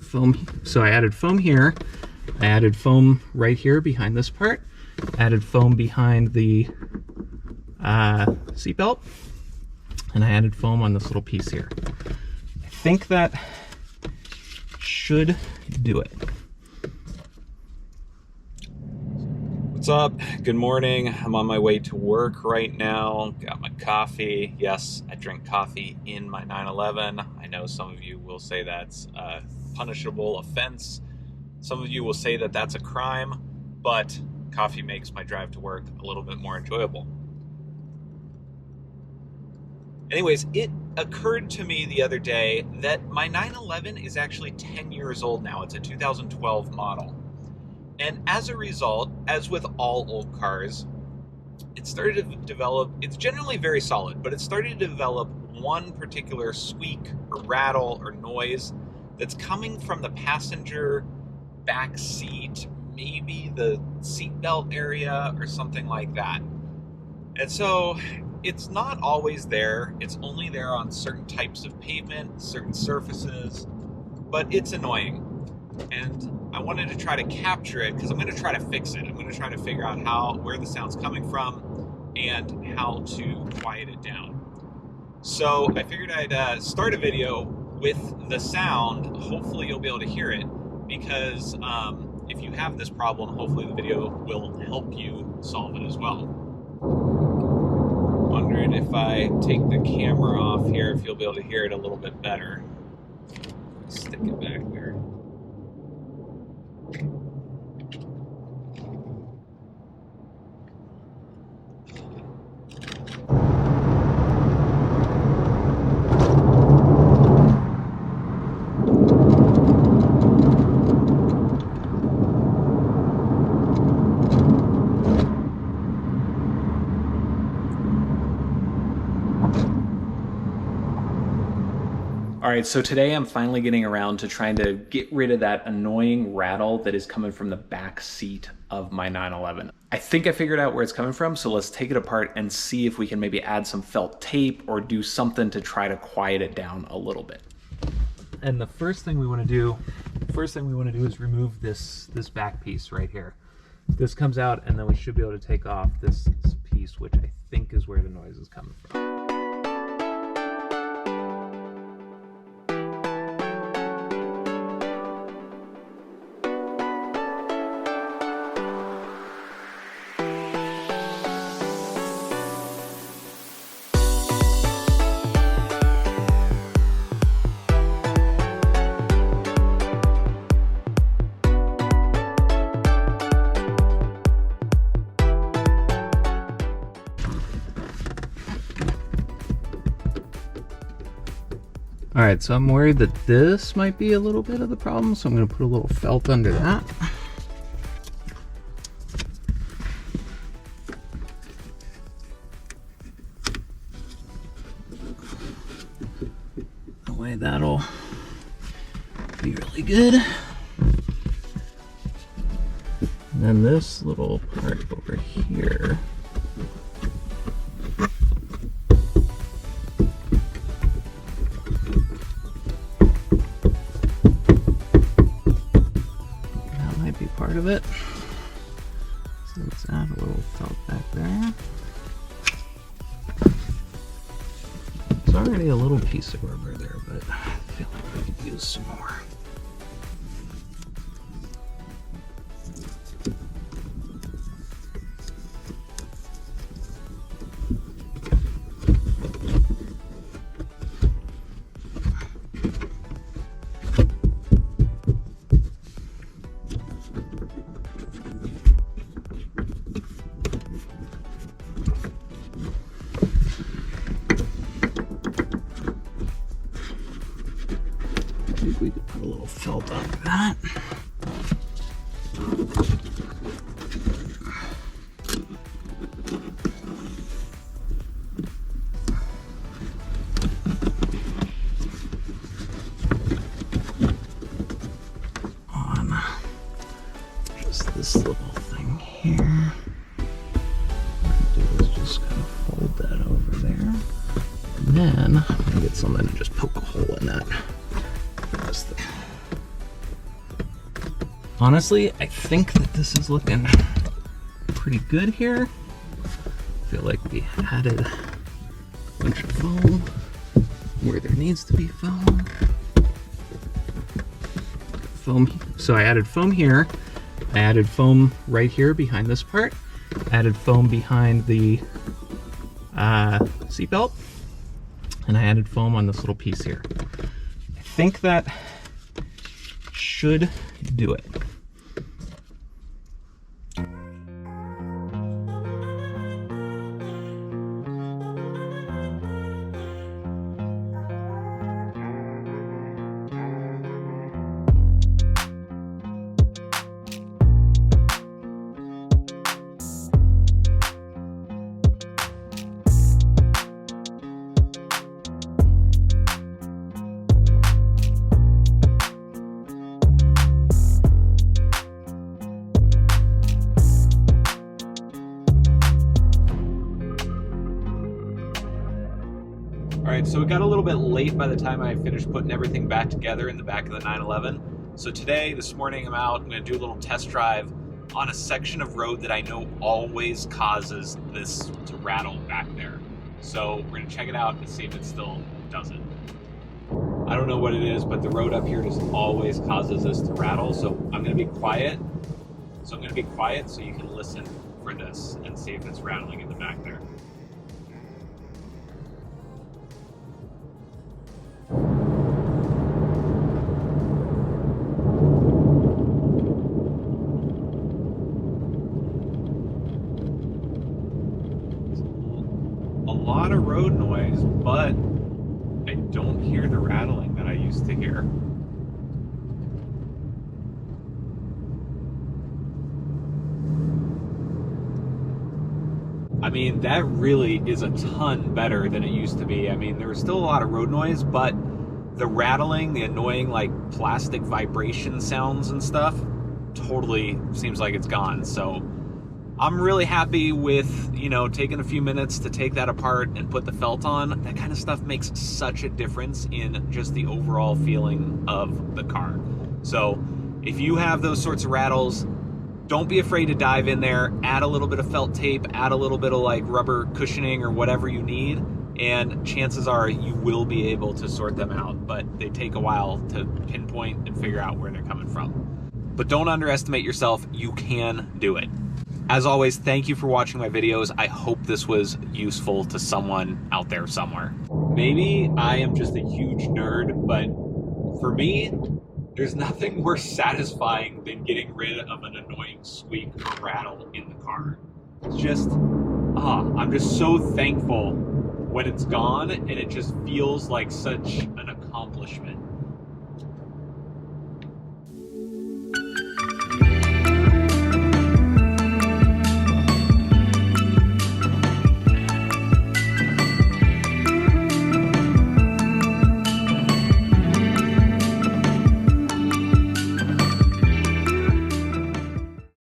foam. So I added foam here. I added foam right here behind this part. Added foam behind the seatbelt. And I added foam on this little piece here. I think that should do it. What's up? Good morning. I'm on my way to work right now. Got my coffee. Yes, I drink coffee in my 911. I know some of you will say that's a punishable offense. Some of you will say that that's a crime, but coffee makes my drive to work a little bit more enjoyable. Anyways, it occurred to me the other day that my 911 is actually 10 years old now. It's a 2012 model. And as a result, as with all old cars, it started to develop, it's generally very solid, but it started to develop one particular squeak or rattle or noise that's coming from the passenger back seat, maybe the seatbelt area or something like that. And so it's not always there. It's only there on certain types of pavement, certain surfaces, but it's annoying. And I wanted to try to capture it because I'm going to try to fix it. I'm going to try to figure out where the sound's coming from and how to quiet it down. So I figured I'd start a video with the sound. Hopefully you'll be able to hear it, because if you have this problem, hopefully the video will help you solve it as well. Wondering if I take the camera off here, if you'll be able to hear it a little bit better. Stick it back there. All right, so today I'm finally getting around to trying to get rid of that annoying rattle that is coming from the back seat of my 911. I think I figured out where it's coming from, so let's take it apart and see if we can maybe add some felt tape or do something to try to quiet it down a little bit. And the first thing we want to do is remove this back piece right here. This comes out, and then we should be able to take off this piece, which I think is where the noise is coming from. All right, so I'm worried that this might be a little bit of the problem, so I'm going to put a little felt under that. That way that'll be really good. And then this little part over here. Part of it. So let's add a little felt back there. There's already a little piece of rubber there, but I feel like we could use some more. We could put a little felt on that. On just this little thing here. What I do is just kind of fold that over there. And then I'm gonna get something to just poke a hole in that. Honestly, I think that this is looking pretty good here. I feel like we added a bunch of foam where there needs to be foam. So I added foam here. I added foam right here behind this part. Added foam behind the seatbelt. And I added foam on this little piece here. I think that should do it. All right, so it got a little bit late by the time I finished putting everything back together in the back of the 911. So today, this morning, I'm gonna do a little test drive on a section of road that I know always causes this to rattle back there. So we're gonna check it out and see if it still does it. I don't know what it is, but the road up here just always causes this to rattle. So I'm gonna be quiet. So you can listen for this and see if it's rattling in the back there. A lot of road noise, but I don't hear the rattling that I used to hear. I mean, that really is a ton better than it used to be. I mean, there was still a lot of road noise, but the rattling, the annoying like plastic vibration sounds and stuff totally seems like it's gone. So I'm really happy with, you know, taking a few minutes to take that apart and put the felt on. That kind of stuff makes such a difference in just the overall feeling of the car. So if you have those sorts of rattles, don't be afraid to dive in there, add a little bit of felt tape, add a little bit of like rubber cushioning or whatever you need, and chances are you will be able to sort them out, but they take a while to pinpoint and figure out where they're coming from. But don't underestimate yourself, you can do it. As always, thank you for watching my videos. I hope this was useful to someone out there somewhere. Maybe I am just a huge nerd, but for me, there's nothing more satisfying than getting rid of an annoying squeak or rattle in the car. It's just, I'm just so thankful when it's gone, and it just feels like such an accomplishment.